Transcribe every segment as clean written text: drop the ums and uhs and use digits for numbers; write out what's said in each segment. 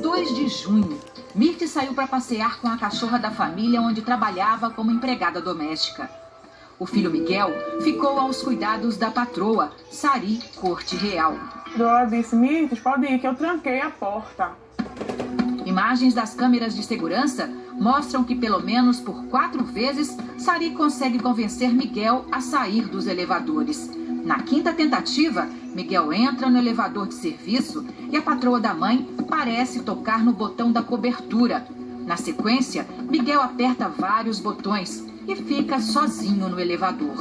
2 de junho. Mirtes saiu para passear com a cachorra da família onde trabalhava como empregada doméstica. O filho Miguel ficou aos cuidados da patroa, Sari Corte Real. Ela disse: Mirtes, pode ir que eu tranquei a porta. Imagens das câmeras de segurança mostram que pelo menos por 4 vezes Sari consegue convencer Miguel a sair dos elevadores. Na 5ª tentativa, Miguel entra no elevador de serviço e a patroa da mãe parece tocar no botão da cobertura. Na sequência, Miguel aperta vários botões e fica sozinho no elevador.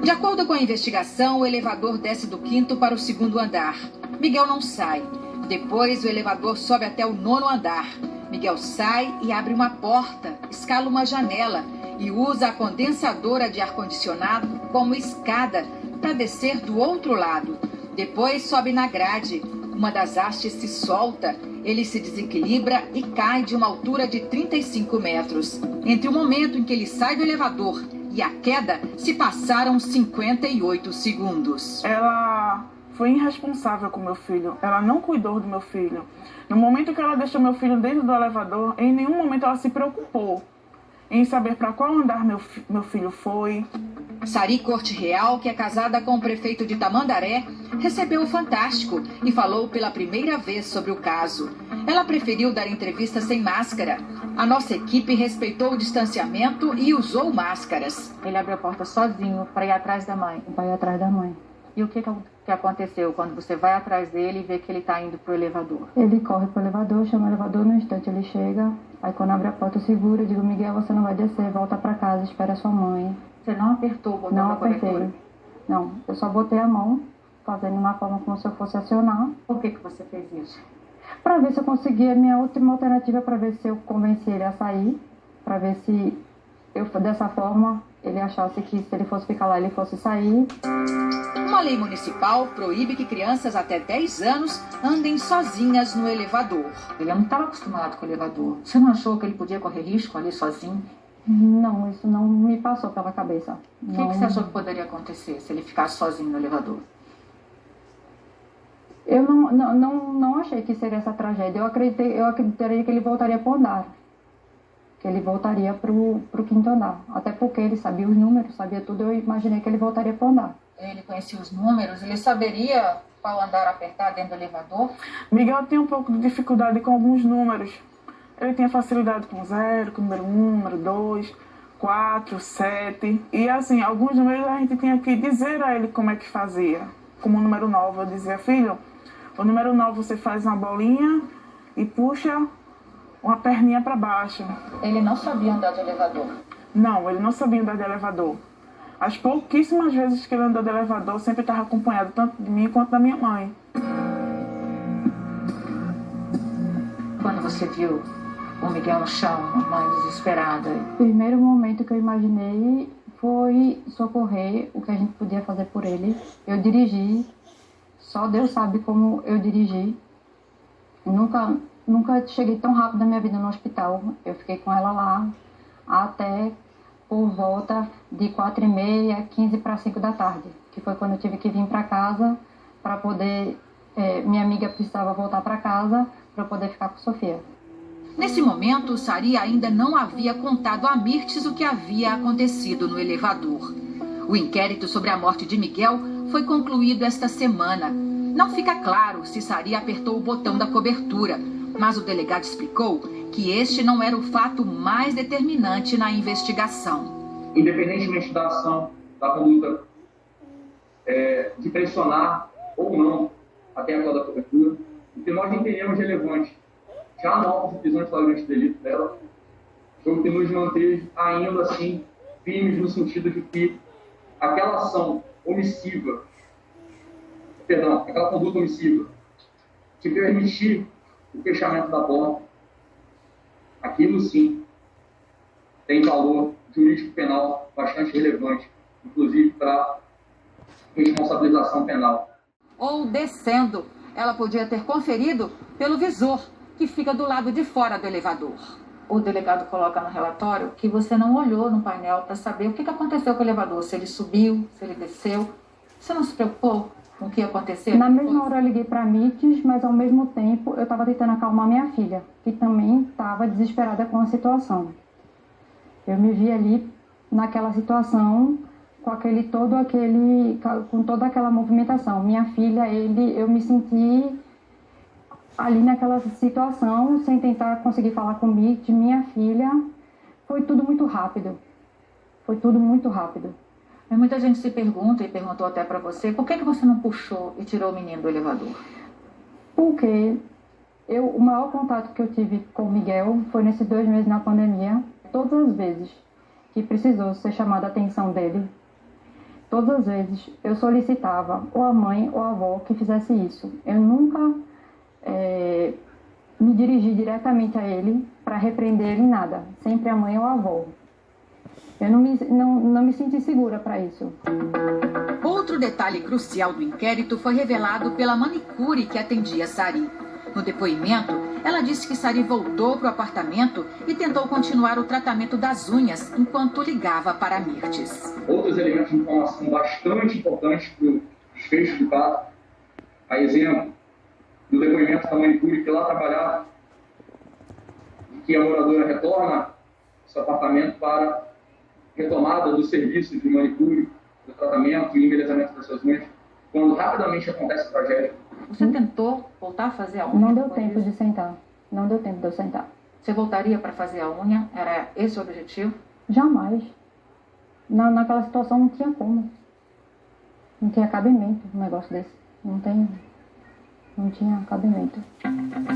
De acordo com a investigação, o elevador desce do 5º para o 2º andar. Miguel não sai. Depois, o elevador sobe até o 9º andar. Miguel sai e abre uma porta, escala uma janela e usa a condensadora de ar-condicionado como escada para descer do outro lado. Depois sobe na grade. Uma das hastes se solta, ele se desequilibra e cai de uma altura de 35 metros. Entre o momento em que ele sai do elevador e a queda, se passaram 58 segundos. Ela foi irresponsável com meu filho. Ela não cuidou do meu filho. No momento que ela deixou meu filho dentro do elevador, em nenhum momento ela se preocupou em saber para qual andar meu filho foi. Sari Corte Real, que é casada com o prefeito de Tamandaré, recebeu o Fantástico e falou pela primeira vez sobre o caso. Ela preferiu dar entrevista sem máscara. A nossa equipe respeitou o distanciamento e usou máscaras. Ele abriu a porta sozinho para ir atrás da mãe. Vai atrás da mãe. E o que aconteceu quando você vai atrás dele e vê que ele está indo para o elevador? Ele corre para o elevador, chama o elevador, no instante ele chega. Aí quando abre a porta eu seguro, eu digo: Miguel, você não vai descer, volta para casa, espera a sua mãe. Você não apertou o botão da cobertura? Não apertei. Não, eu só botei a mão, fazendo uma forma como se eu fosse acionar. Por que você fez isso? Para ver se eu conseguia, minha última alternativa, para ver se eu convenci ele a sair, para ver se eu, dessa forma, ele achasse que se ele fosse ficar lá, ele fosse sair. Uma lei municipal proíbe que crianças até 10 anos andem sozinhas no elevador. Ele não estava acostumado com o elevador. Você não achou que ele podia correr risco ali sozinho? Não, isso não me passou pela cabeça. O que você achou que poderia acontecer se ele ficasse sozinho no elevador? Eu não achei que seria essa tragédia. Eu acreditaria que ele voltaria para o andar. Que ele voltaria para o 5º andar. Até porque ele sabia os números, sabia tudo, eu imaginei que ele voltaria para o andar. Ele conhecia os números, ele saberia qual andar apertar dentro do elevador? Miguel tinha um pouco de dificuldade com alguns números. Ele tinha facilidade com 0, com número 1, número 2, 4, 7. E assim, alguns números a gente tinha que dizer a ele como é que fazia. Como o número 9, eu dizia: filho, o número 9 você faz uma bolinha e puxa uma perninha para baixo. Ele não sabia andar de elevador? Não, ele não sabia andar de elevador. As pouquíssimas vezes que ele andou de elevador, sempre estava acompanhado tanto de mim quanto da minha mãe. Quando você viu o Miguel no chão, a mãe desesperada? O primeiro momento que eu imaginei foi socorrer, o que a gente podia fazer por ele. Eu dirigi, só Deus sabe como eu dirigi. Nunca cheguei tão rápido na minha vida no hospital. Eu fiquei com ela lá até por volta de 4h30, 15 para 5 da tarde, que foi quando eu tive que vir para casa para poder... minha amiga precisava voltar para casa para poder ficar com Sofia. Nesse momento, Sari ainda não havia contado a Mirtes o que havia acontecido no elevador. O inquérito sobre a morte de Miguel foi concluído esta semana. Não fica claro se Sari apertou o botão da cobertura, mas o delegado explicou que este não era o fato mais determinante na investigação. Independentemente da ação, da conduta de pressionar ou não a quebra da cobertura, o que nós entendemos relevante, já na auto de prisão de flagrante delito dela, foi o que nos manteve ainda assim firmes no sentido de que aquela ação omissiva, aquela conduta omissiva, de permitir o fechamento da porta, aquilo sim tem valor jurídico penal bastante relevante, inclusive para responsabilização penal. Ou descendo, ela podia ter conferido pelo visor, que fica do lado de fora do elevador. O delegado coloca no relatório que você não olhou no painel para saber o que aconteceu com o elevador, se ele subiu, se ele desceu. Você não se preocupou? o que aconteceu? Na mesma hora eu liguei para a Mirtes, mas ao mesmo tempo eu estava tentando acalmar minha filha, que também estava desesperada com a situação. Eu me vi ali naquela situação com toda aquela movimentação. Minha filha, eu me senti ali naquela situação, sem tentar conseguir falar com Mirtes, minha filha. Foi tudo muito rápido. Foi tudo muito rápido. Mas muita gente se pergunta, e perguntou até para você, por que você não puxou e tirou o menino do elevador? Porque o maior contato que eu tive com o Miguel foi nesses 2 meses na pandemia. Todas as vezes que precisou ser chamada a atenção dele, todas as vezes eu solicitava ou a mãe ou a avó que fizesse isso. Eu nunca me dirigi diretamente a ele para repreender ele em nada. Sempre a mãe ou a avó. Eu não me senti segura para isso. Outro detalhe crucial do inquérito foi revelado pela manicure que atendia Sari. No depoimento, ela disse que Sari voltou para o apartamento e tentou continuar o tratamento das unhas enquanto ligava para Mirtes. Outros elementos de informação bastante importantes para o desfecho do caso, a exemplo do depoimento da manicure que lá trabalhava, e que a moradora retorna ao seu apartamento para retomada do serviço de manicure, do tratamento e embelezamento das suas unhas, quando rapidamente acontece a tragédia. Você tentou voltar a fazer a unha? Não deu tempo de sentar. Não deu tempo de eu sentar. Você voltaria para fazer a unha? Era esse o objetivo? Jamais. Naquela situação não tinha como. Não tinha cabimento um negócio desse. Não tinha cabimento.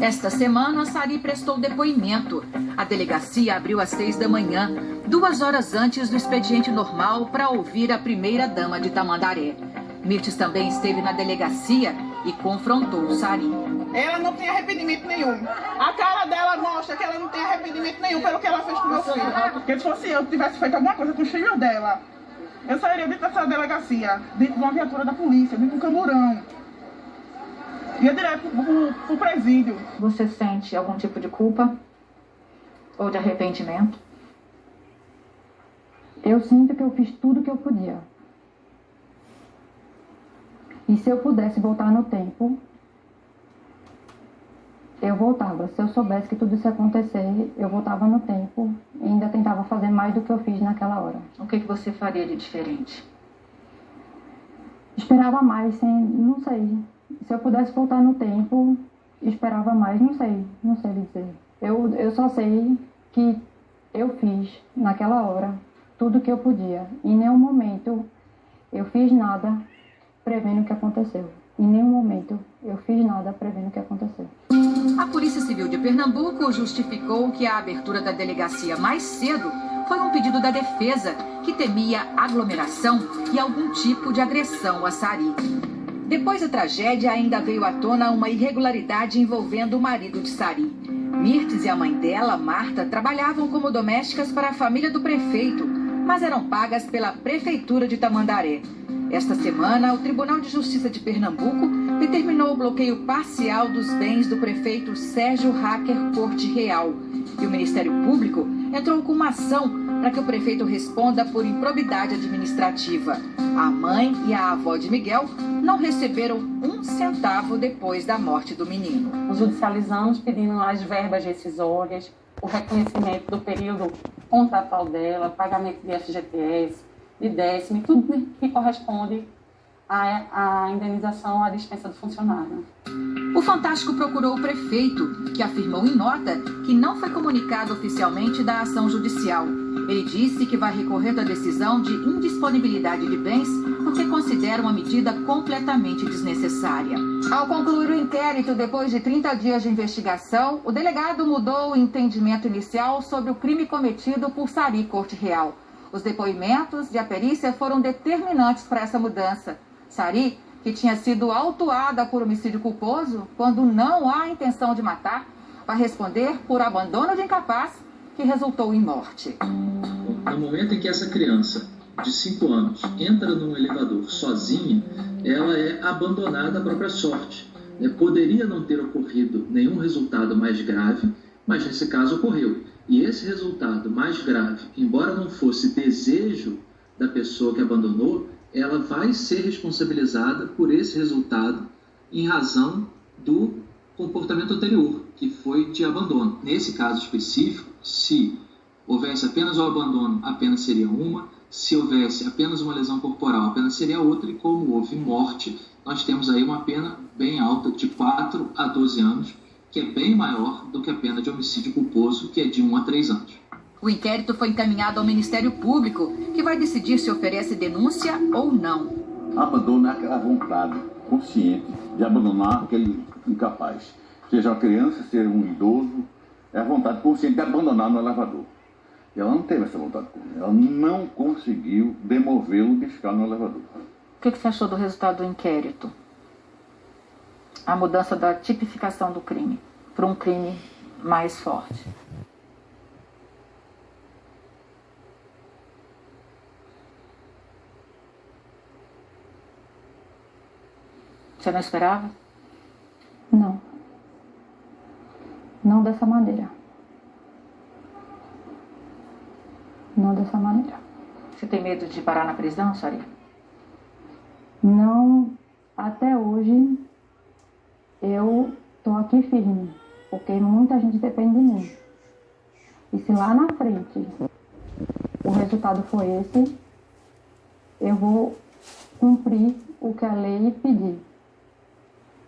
Esta semana, Sari prestou depoimento. A delegacia abriu às 6 da manhã, 2 horas antes do expediente normal, para ouvir a primeira-dama de Tamandaré. Mirtes também esteve na delegacia e confrontou Sari. Ela não tem arrependimento nenhum. A cara dela mostra que ela não tem arrependimento nenhum pelo que ela fez com meu filho. Porque se fosse eu que tivesse feito alguma coisa com os filhos dela, eu sairia dentro dessa delegacia, dentro de uma viatura da polícia, dentro do camburão. Ia direto pro presídio. Você sente algum tipo de culpa? Ou de arrependimento? Eu sinto que eu fiz tudo que eu podia. E se eu pudesse voltar no tempo, eu voltava. Se eu soubesse que tudo isso ia acontecer, eu voltava no tempo e ainda tentava fazer mais do que eu fiz naquela hora. O que você faria de diferente? Esperava mais, não sei. Se eu pudesse voltar no tempo, esperava mais, não sei lhe dizer. Eu só sei que eu fiz, naquela hora, tudo que eu podia. Em nenhum momento eu fiz nada prevendo o que aconteceu. Em nenhum momento eu fiz nada prevendo o que aconteceu. A Polícia Civil de Pernambuco justificou que a abertura da delegacia mais cedo foi um pedido da defesa, que temia aglomeração e algum tipo de agressão a Sari. Depois da tragédia, ainda veio à tona uma irregularidade envolvendo o marido de Sari. Mirtes e a mãe dela, Marta, trabalhavam como domésticas para a família do prefeito, mas eram pagas pela Prefeitura de Tamandaré. Esta semana, o Tribunal de Justiça de Pernambuco determinou o bloqueio parcial dos bens do prefeito Sérgio Hacker Corte Real. E o Ministério Público entrou com uma ação para que o prefeito responda por improbidade administrativa. A mãe e a avó de Miguel não receberam 1 centavo depois da morte do menino. Judicializamos pedindo as verbas rescisórias, o reconhecimento do período contratual dela, pagamento de FGTS, de décimo, tudo que corresponde à indenização à dispensa do funcionário. O Fantástico procurou o prefeito, que afirmou em nota que não foi comunicado oficialmente da ação judicial. Ele disse que vai recorrer da decisão de indisponibilidade de bens porque considera uma medida completamente desnecessária. Ao concluir o inquérito, depois de 30 dias de investigação, o delegado mudou o entendimento inicial sobre o crime cometido por Sari Corte Real. Os depoimentos e a perícia foram determinantes para essa mudança. Sari, que tinha sido autuada por homicídio culposo, quando não há intenção de matar, vai responder por abandono de incapaz, que resultou em morte. No momento em que essa criança de 5 anos entra num elevador sozinha, ela é abandonada à própria sorte. Poderia não ter ocorrido nenhum resultado mais grave, mas nesse caso ocorreu. E esse resultado mais grave, embora não fosse desejo da pessoa que abandonou, ela vai ser responsabilizada por esse resultado em razão do comportamento anterior, que foi de abandono. Nesse caso específico, se houvesse apenas o abandono, a pena seria uma. Se houvesse apenas uma lesão corporal, a pena seria outra. E como houve morte, nós temos aí uma pena bem alta, de 4 a 12 anos, que é bem maior do que a pena de homicídio culposo, que é de 1 a 3 anos. O inquérito foi encaminhado ao Ministério Público, que vai decidir se oferece denúncia ou não. Abandono é aquela vontade consciente de abandonar aquele incapaz. Seja uma criança, seja um idoso, é a vontade consciente de abandonar no elevador. E ela não teve essa vontade consciente. Ela não conseguiu demovê-lo de ficar no elevador. O que você achou do resultado do inquérito? A mudança da tipificação do crime para um crime mais forte. Você não esperava? Não. Não dessa maneira. Não dessa maneira. Você tem medo de parar na prisão, Sari? Não, até hoje eu tô aqui firme, porque muita gente depende de mim. E se lá na frente o resultado for esse, eu vou cumprir o que a lei pedir.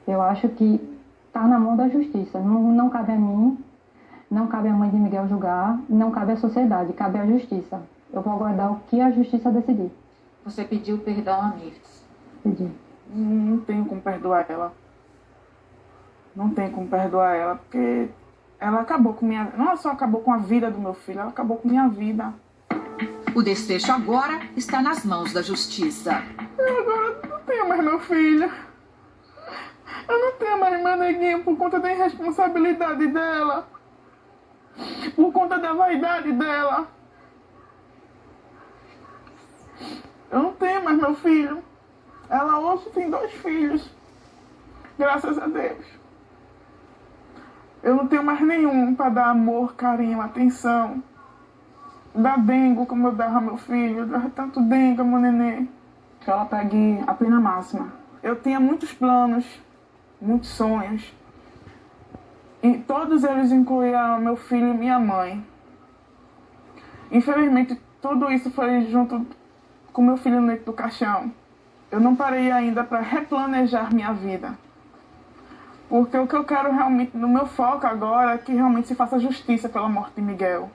Eu acho que está na mão da justiça. Não cabe a mim, não cabe à mãe de Miguel julgar, não cabe à sociedade, cabe à justiça. Eu vou aguardar o que a justiça decidir. Você pediu perdão a Mirtz? Pedi. Não tenho como perdoar ela. Não tenho como perdoar ela, porque ela acabou com minha... Não só acabou com a vida do meu filho, ela acabou com minha vida. O desfecho agora está nas mãos da justiça. Eu agora não tenho mais meu filho. Eu não tenho mais meu neguinho por conta da irresponsabilidade dela. Por conta da vaidade dela. Eu não tenho mais meu filho. Ela hoje tem 2 filhos. Graças a Deus. Eu não tenho mais nenhum para dar amor, carinho, atenção. Dar dengo como eu dava meu filho. Eu dava tanto dengo ao meu neném. Que ela pegue a pena máxima. Eu tinha muitos planos. Muitos sonhos. E todos eles incluíam meu filho e minha mãe. Infelizmente, tudo isso foi junto com meu filho dentro do caixão. Eu não parei ainda para replanejar minha vida. Porque o que eu quero realmente, no meu foco agora, é que realmente se faça justiça pela morte de Miguel.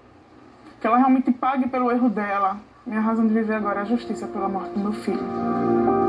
Que ela realmente pague pelo erro dela. Minha razão de viver agora é a justiça pela morte do meu filho.